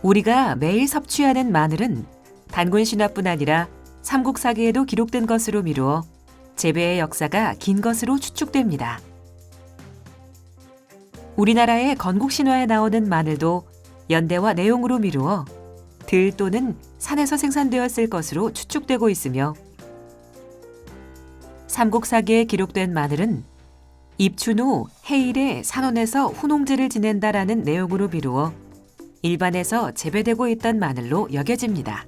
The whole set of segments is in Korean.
우리가 매일 섭취하는 마늘은 단군 신화뿐 아니라 삼국사기에도 기록된 것으로 미루어 재배의 역사가 긴 것으로 추측됩니다. 우리나라의 건국신화에 나오는 마늘도 연대와 내용으로 미루어 들 또는 산에서 생산되었을 것으로 추측되고 있으며, 삼국사기에 기록된 마늘은 입춘 후 해일에 산원에서 훈홍제를 지낸다라는 내용으로 미루어 일반에서 재배되고 있던 마늘로 여겨집니다.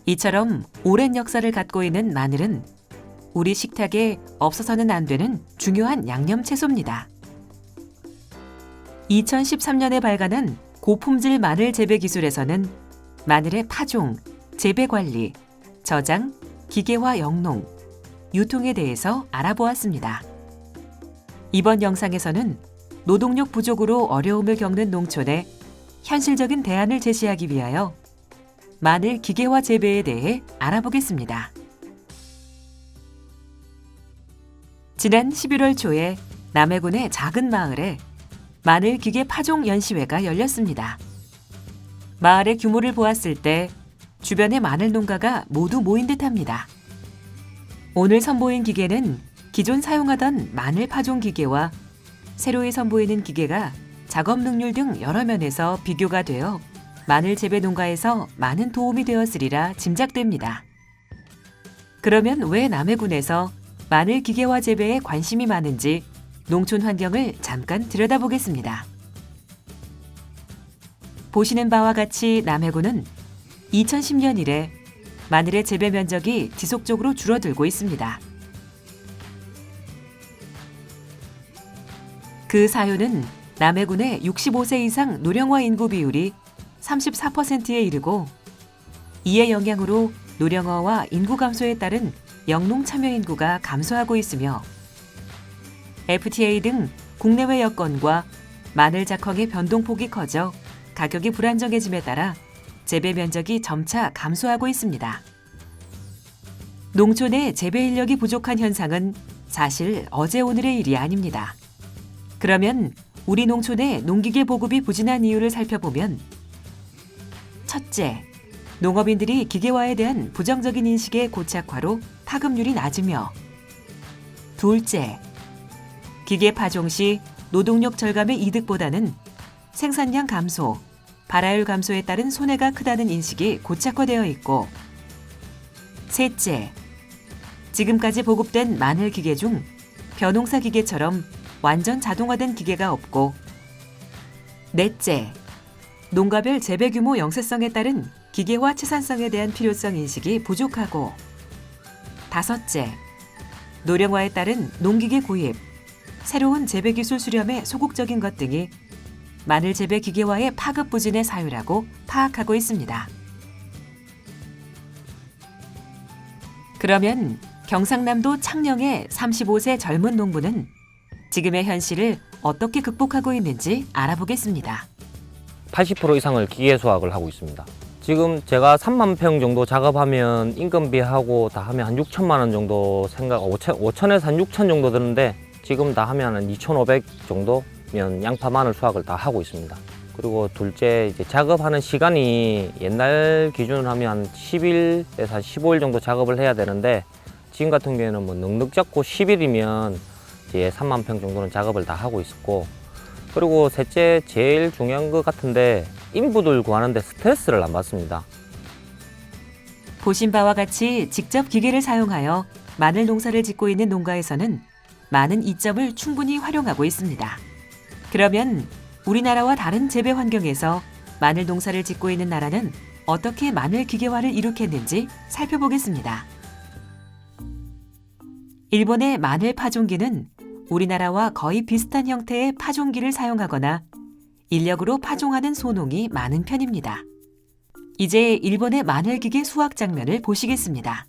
이처럼 오랜 역사를 갖고 있는 마늘은 우리 식탁에 없어서는 안 되는 중요한 양념 채소입니다. 2013년에 발간한 고품질 마늘 재배 기술에서는 마늘의 파종, 재배 관리, 저장, 기계화 영농, 유통에 대해서 알아보았습니다. 이번 영상에서는 노동력 부족으로 어려움을 겪는 농촌에 현실적인 대안을 제시하기 위하여 마늘 기계화 재배에 대해 알아보겠습니다. 지난 11월 초에 남해군의 작은 마을에 마늘 기계 파종 연시회가 열렸습니다. 마을의 규모를 보았을 때 주변의 마늘 농가가 모두 모인 듯합니다. 오늘 선보인 기계는 기존 사용하던 마늘 파종 기계와 새로이 선보이는 기계가 작업 능률 등 여러 면에서 비교가 되어 마늘 재배 농가에서 많은 도움이 되었으리라 짐작됩니다. 그러면 왜 남해군에서 마늘 기계화 재배에 관심이 많은지 농촌 환경을 잠깐 들여다보겠습니다. 보시는 바와 같이 남해군은 2010년 이래 마늘의 재배 면적이 지속적으로 줄어들고 있습니다. 그 사유는 남해군의 65세 이상 노령화 인구 비율이 34%에 이르고, 이의 영향으로 노령화와 인구 감소에 따른 영농 참여 인구가 감소하고 있으며, FTA 등 국내외 여건과 마늘 작황의 변동폭이 커져 가격이 불안정해짐에 따라 재배 면적이 점차 감소하고 있습니다. 농촌의 재배 인력이 부족한 현상은 사실 어제 오늘의 일이 아닙니다. 그러면 우리 농촌의 농기계 보급이 부진한 이유를 살펴보면, 첫째, 농업인들이 기계화에 대한 부정적인 인식의 고착화로 파급률이 낮으며, 둘째, 기계 파종 시 노동력 절감의 이득보다는 생산량 감소, 발화율 감소에 따른 손해가 크다는 인식이 고착화되어 있고, 셋째, 지금까지 보급된 마늘 기계 중 벼농사 기계처럼 완전 자동화된 기계가 없고, 넷째, 농가별 재배 규모 영세성에 따른 기계화 채산성에 대한 필요성 인식이 부족하고, 다섯째, 노령화에 따른 농기계 구입, 새로운 재배 기술 수렴에 소극적인 것 등이 마늘 재배 기계화의 파급 부진의 사유라고 파악하고 있습니다. 그러면 경상남도 창녕의 35세 젊은 농부는 지금의 현실을 어떻게 극복하고 있는지 알아보겠습니다. 80% 이상을 기계 수확을 하고 있습니다. 지금 제가 3만 평 정도 작업하면 인건비하고 다 하면 한 6천만 원 정도 5천에서 한 6천 정도 드는데, 지금 다 하면 한 2,500 정도면 양파 마늘 수확을 다 하고 있습니다. 그리고 둘째, 이제 작업하는 시간이 옛날 기준으로 하면 한 10일에서 한 15일 정도 작업을 해야 되는데, 지금 같은 경우에는 뭐 넉넉 잡고 10일이면 이제 3만 평 정도는 작업을 다 하고 있었고, 그리고 셋째, 제일 중요한 것 같은데 인부들 구하는데 스트레스를 안 받습니다. 보신 바와 같이 직접 기계를 사용하여 마늘 농사를 짓고 있는 농가에서는 많은 이점을 충분히 활용하고 있습니다. 그러면 우리나라와 다른 재배 환경에서 마늘 농사를 짓고 있는 나라는 어떻게 마늘 기계화를 이룩했는지 살펴보겠습니다. 일본의 마늘 파종기는 우리나라와 거의 비슷한 형태의 파종기를 사용하거나 인력으로 파종하는 소농이 많은 편입니다. 이제 일본의 마늘 기계 수확 장면을 보시겠습니다.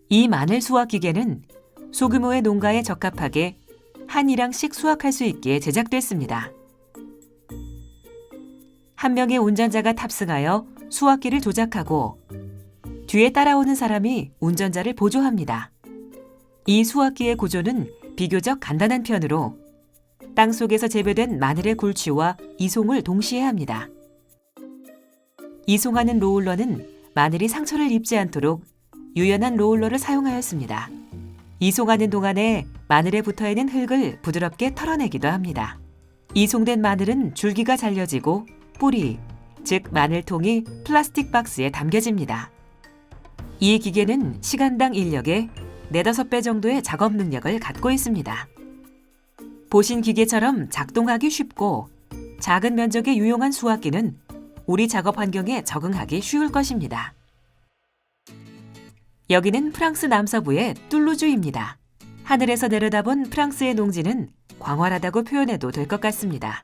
이 마늘 수확 기계는 소규모의 농가에 적합하게 한 일항씩 수확할 수 있게 제작됐습니다. 한 명의 운전자가 탑승하여 수확기를 조작하고 뒤에 따라오는 사람이 운전자를 보조합니다. 이 수확기의 구조는 비교적 간단한 편으로 땅 속에서 재배된 마늘의 굴치와 이송을 동시에 합니다. 이송하는 로울러는 마늘이 상처를 입지 않도록 유연한 로울러를 사용하였습니다. 이송하는 동안에 마늘에 붙어있는 흙을 부드럽게 털어내기도 합니다. 이송된 마늘은 줄기가 잘려지고 뿌리, 즉 마늘통이 플라스틱 박스에 담겨집니다. 이 기계는 시간당 인력의 4~5배 정도의 작업 능력을 갖고 있습니다. 보신 기계처럼 작동하기 쉽고 작은 면적에 유용한 수확기는 우리 작업 환경에 적응하기 쉬울 것입니다. 여기는 프랑스 남서부의 툴루주입니다. 하늘에서 내려다본 프랑스의 농지는 광활하다고 표현해도 될 것 같습니다.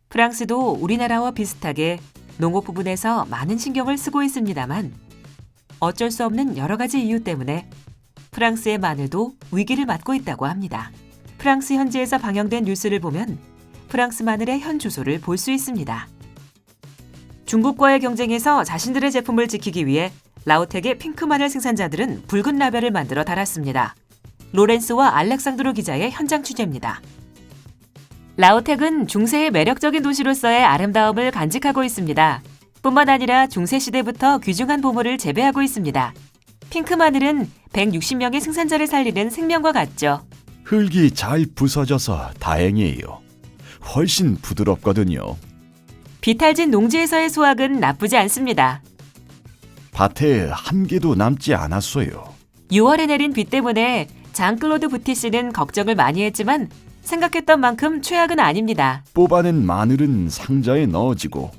프랑스도 우리나라와 비슷하게 농업 부분에서 많은 신경을 쓰고 있습니다만 어쩔 수 없는 여러 가지 이유 때문에 프랑스의 마늘도 위기를 맞고 있다고 합니다. 프랑스 현지에서 방영된 뉴스를 보면 프랑스 마늘의 현 주소를 볼 수 있습니다. 중국과의 경쟁에서 자신들의 제품을 지키기 위해 라우텍의 핑크 마늘 생산자들은 붉은 라벨을 만들어 달았습니다. 로렌스와 알렉산드로 기자의 현장 취재입니다. 라우텍은 중세의 매력적인 도시로서의 아름다움을 간직하고 있습니다. 뿐만 아니라 중세 시대부터 귀중한 보물을 재배하고 있습니다. 핑크 마늘은 160명의 생산자를 살리는 생명과 같죠. 흙이 잘 부서져서 다행이에요. 훨씬 부드럽거든요. 비탈진 농지에서의 수확은 나쁘지 않습니다. 밭에 한 개도 남지 않았어요. 6월에 내린 비 때문에 장클로드 부티 씨는 걱정을 많이 했지만 생각했던 만큼 최악은 아닙니다. 뽑아낸 마늘은 상자에 넣어지고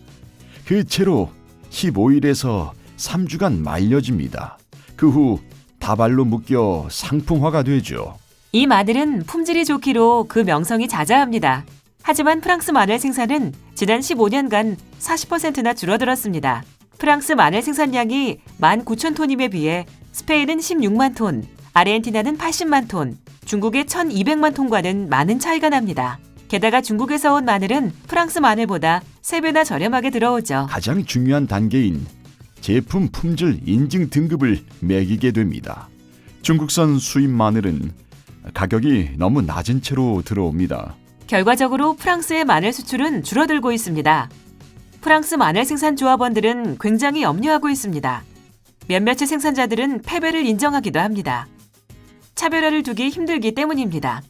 그 채로 15일에서 3주간 말려집니다. 그 후 다발로 묶여 상품화가 되죠. 이 마늘은 품질이 좋기로 그 명성이 자자합니다. 하지만 프랑스 마늘 생산은 지난 15년간 40%나 줄어들었습니다. 프랑스 마늘 생산량이 19,000톤임에 비해 스페인은 16만 톤, 아르헨티나는 80만 톤, 중국의 1,200만 톤과는 많은 차이가 납니다. 게다가 중국에서 온 마늘은 프랑스 마늘보다 3배나 저렴하게 들어오죠. 가장 중요한 단계인 제품 품질 인증 등급을 매기게 됩니다. 중국산 수입 마늘은 가격이 너무 낮은 채로 들어옵니다. 결과적으로 프랑스의 마늘 수출은 줄어들고 있습니다. 프랑스 마늘 생산 조합원들은 굉장히 염려하고 있습니다. 몇몇의 생산자들은 패배를 인정하기도 합니다. 차별화를 두기 힘들기 때문입니다.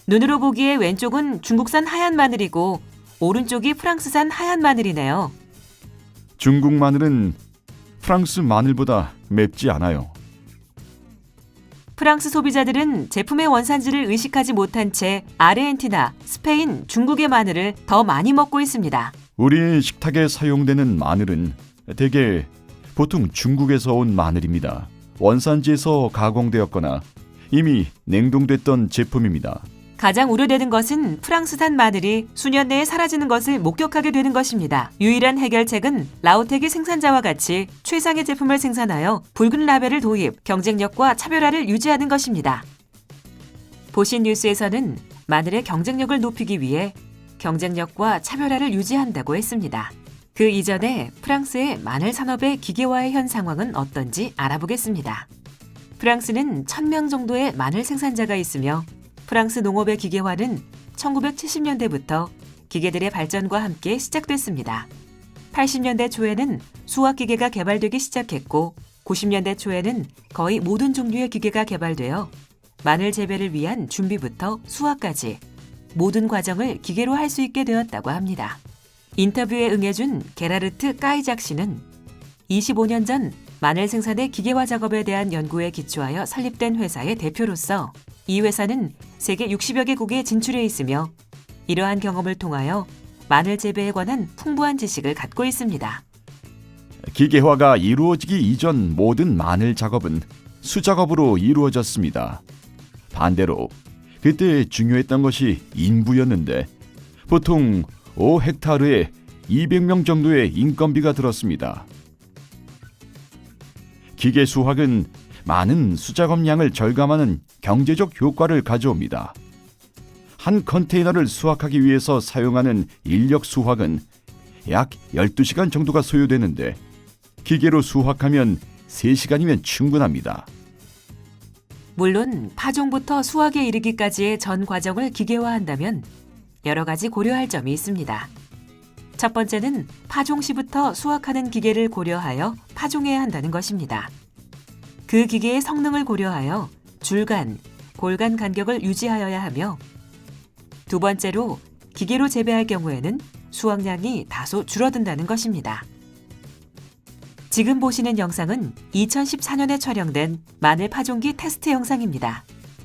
눈으로 보기에 왼쪽은 중국산 하얀 마늘이고 오른쪽이 프랑스산 하얀 마늘이네요. 중국 마늘은 프랑스 마늘보다 맵지 않아요. 프랑스 소비자들은 제품의 원산지를 의식하지 못한 채 아르헨티나, 스페인, 중국의 마늘을 더 많이 먹고 있습니다. 우리 식탁에 사용되는 마늘은 대개 보통 중국에서 온 마늘입니다. 원산지에서 가공되었거나 이미 냉동됐던 제품입니다. 가장 우려되는 것은 프랑스산 마늘이 수년 내에 사라지는 것을 목격하게 되는 것입니다. 유일한 해결책은 라우텍의 생산자와 같이 최상의 제품을 생산하여 붉은 라벨을 도입, 경쟁력과 차별화를 유지하는 것입니다. 보신 뉴스에서는 마늘의 경쟁력을 높이기 위해 경쟁력과 차별화를 유지한다고 했습니다. 그 이전에 프랑스의 마늘 산업의 기계화의 현 상황은 어떤지 알아보겠습니다. 프랑스는 1,000명 정도의 마늘 생산자가 있으며 프랑스 농업의 기계화는 1970년대부터 기계들의 발전과 함께 시작됐습니다. 80년대 초에는 수확기계가 개발되기 시작했고 90년대 초에는 거의 모든 종류의 기계가 개발되어 마늘 재배를 위한 준비부터 수확까지 모든 과정을 기계로 할 수 있게 되었다고 합니다. 인터뷰에 응해준 게라르트 까이작 씨는 25년 전 마늘 생산의 기계화 작업에 대한 연구에 기초하여 설립된 회사의 대표로서 이 회사는 세계 60여 개국에 진출해 있으며 이러한 경험을 통하여 마늘 재배에 관한 풍부한 지식을 갖고 있습니다. 기계화가 이루어지기 이전 모든 마늘 작업은 수작업으로 이루어졌습니다. 반대로 그때 중요했던 것이 인부였는데 보통 5헥타르에 200명 정도의 인건비가 들었습니다. 기계 수확은 많은 수작업량을 절감하는 경제적 효과를 가져옵니다. 한 컨테이너를 수확하기 위해서 사용하는 인력 수확은 약 12시간 정도가 소요되는데 기계로 수확하면 3시간이면 충분합니다. 물론 파종부터 수확에 이르기까지의 전 과정을 기계화한다면 여러 가지 고려할 점이 있습니다. 첫 번째는 파종 시부터 수확하는 기계를 고려하여 파종해야 한다는 것입니다. 그 기계의 성능을 고려하여 줄간, 골간 간격을 유지하여야 하며, 두 번째로 기계로 재배할 경우에는 수확량이 다소 줄어든다는 것입니다. 지금 보시는 영상은 2014년에 촬영된 마늘 파종기 테스트 영상입니다.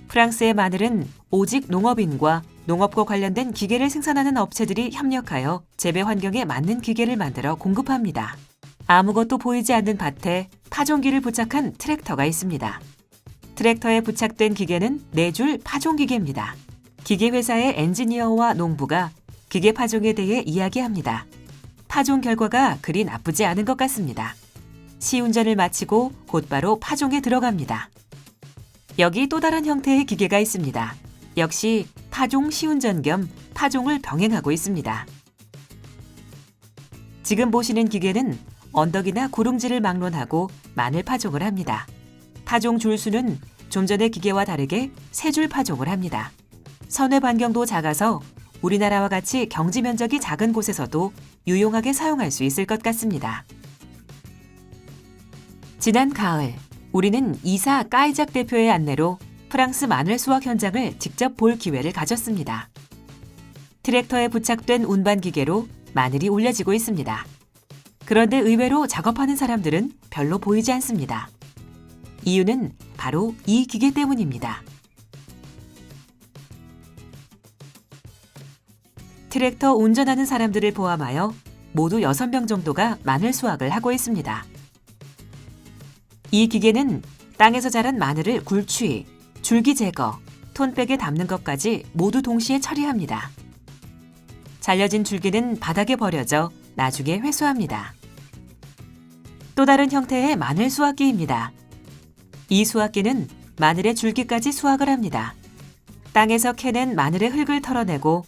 프랑스의 마늘은 오직 농업인과 농업과 관련된 기계를 생산하는 업체들이 협력하여 재배 환경에 맞는 기계를 만들어 공급합니다. 아무것도 보이지 않는 밭에 파종기를 부착한 트랙터가 있습니다. 트랙터에 부착된 기계는 4줄 파종기계입니다. 기계회사의 엔지니어와 농부가 기계 파종에 대해 이야기합니다. 파종 결과가 그리 나쁘지 않은 것 같습니다. 시운전을 마치고 곧바로 파종에 들어갑니다. 여기 또 다른 형태의 기계가 있습니다. 역시 파종 시운전 겸 파종을 병행하고 있습니다. 지금 보시는 기계는 언덕이나 구릉지를 막론하고 마늘 파종을 합니다. 파종 줄수는 좀 전의 기계와 다르게 3줄 파종을 합니다. 선회 반경도 작아서 우리나라와 같이 경지 면적이 작은 곳에서도 유용하게 사용할 수 있을 것 같습니다. 지난 가을, 우리는 이사 까이작 대표의 안내로 프랑스 마늘 수확 현장을 직접 볼 기회를 가졌습니다. 트랙터에 부착된 운반 기계로 마늘이 올려지고 있습니다. 그런데 의외로 작업하는 사람들은 별로 보이지 않습니다. 이유는 바로 이 기계 때문입니다. 트랙터 운전하는 사람들을 포함하여 모두 6명 정도가 마늘 수확을 하고 있습니다. 이 기계는 땅에서 자란 마늘을 굴취, 줄기 제거, 톤백에 담는 것까지 모두 동시에 처리합니다. 잘려진 줄기는 바닥에 버려져 나중에 회수합니다. 또 다른 형태의 마늘 수확기입니다. 이 수확기는 마늘의 줄기까지 수확을 합니다. 땅에서 캐낸 마늘의 흙을 털어내고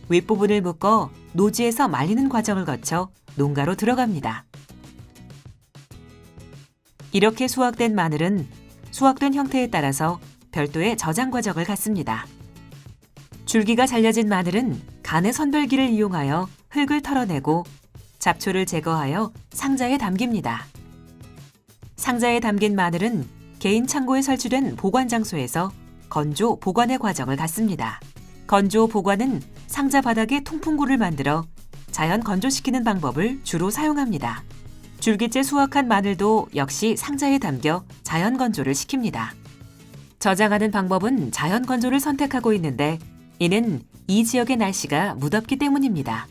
윗부분을 묶어 노지에서 말리는 과정을 거쳐 농가로 들어갑니다. 이렇게 수확된 마늘은 수확된 형태에 따라서 별도의 저장 과정을 갖습니다. 줄기가 잘려진 마늘은 간의 선별기를 이용하여 흙을 털어내고 잡초를 제거하여 상자에 담깁니다. 상자에 담긴 마늘은 개인 창고에 설치된 보관 장소에서 건조 보관의 과정을 갖습니다. 건조 보관은 상자 바닥에 통풍구를 만들어 자연 건조시키는 방법을 주로 사용합니다. 줄기째 수확한 마늘도 역시 상자에 담겨 자연 건조를 시킵니다. 저장하는 방법은 자연 건조를 선택하고 있는데 이는 이 지역의 날씨가 무덥기 때문입니다.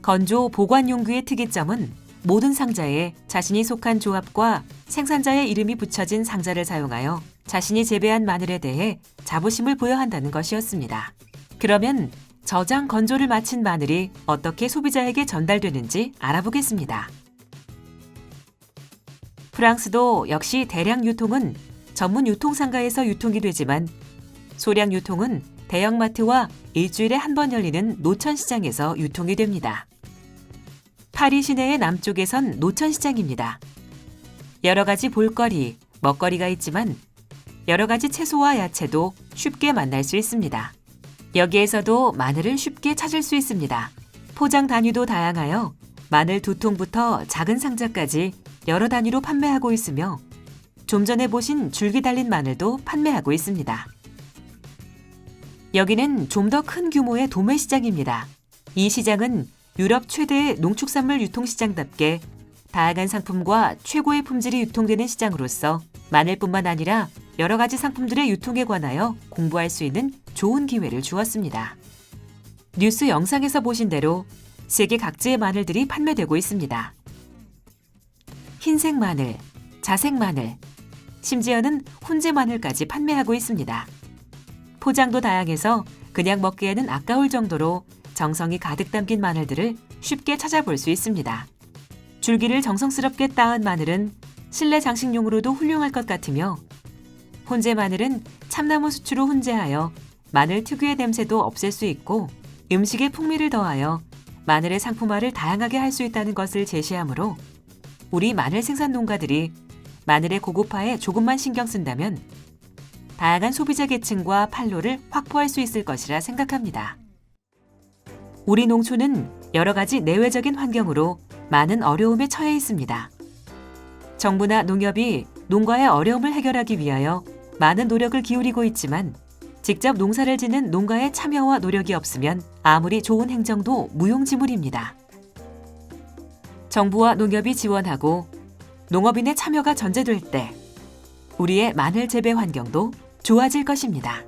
건조 보관 용구의 특이점은 모든 상자에 자신이 속한 조합과 생산자의 이름이 붙여진 상자를 사용하여 자신이 재배한 마늘에 대해 자부심을 보여야 한다는 것이었습니다. 그러면 저장 건조를 마친 마늘이 어떻게 소비자에게 전달되는지 알아보겠습니다. 프랑스도 역시 대량 유통은 전문 유통상가에서 유통이 되지만 소량 유통은 대형마트와 일주일에 한 번 열리는 노천시장에서 유통이 됩니다. 파리 시내의 남쪽에선 노천시장입니다. 여러 가지 볼거리, 먹거리가 있지만 여러 가지 채소와 야채도 쉽게 만날 수 있습니다. 여기에서도 마늘을 쉽게 찾을 수 있습니다. 포장 단위도 다양하여 마늘 2통부터 작은 상자까지 여러 단위로 판매하고 있으며 좀 전에 보신 줄기 달린 마늘도 판매하고 있습니다. 여기는 좀 더 큰 규모의 도매시장입니다. 이 시장은 유럽 최대의 농축산물 유통시장답게 다양한 상품과 최고의 품질이 유통되는 시장으로서 마늘뿐만 아니라 여러 가지 상품들의 유통에 관하여 공부할 수 있는 좋은 기회를 주었습니다. 뉴스 영상에서 보신 대로 세계 각지의 마늘들이 판매되고 있습니다. 흰색 마늘, 자색 마늘, 심지어는 훈제 마늘까지 판매하고 있습니다. 포장도 다양해서 그냥 먹기에는 아까울 정도로 정성이 가득 담긴 마늘들을 쉽게 찾아볼 수 있습니다. 줄기를 정성스럽게 따은 마늘은 실내 장식용으로도 훌륭할 것 같으며 훈제 마늘은 참나무 수치로 훈제하여 마늘 특유의 냄새도 없앨 수 있고 음식에 풍미를 더하여 마늘의 상품화를 다양하게 할 수 있다는 것을 제시하므로 우리 마늘 생산 농가들이 마늘의 고급화에 조금만 신경 쓴다면 다양한 소비자 계층과 판로를 확보할 수 있을 것이라 생각합니다. 우리 농촌은 여러 가지 내외적인 환경으로 많은 어려움에 처해 있습니다. 정부나 농협이 농가의 어려움을 해결하기 위하여 많은 노력을 기울이고 있지만 직접 농사를 짓는 농가의 참여와 노력이 없으면 아무리 좋은 행정도 무용지물입니다. 정부와 농협이 지원하고 농업인의 참여가 전제될 때 우리의 마늘 재배 환경도 좋아질 것입니다.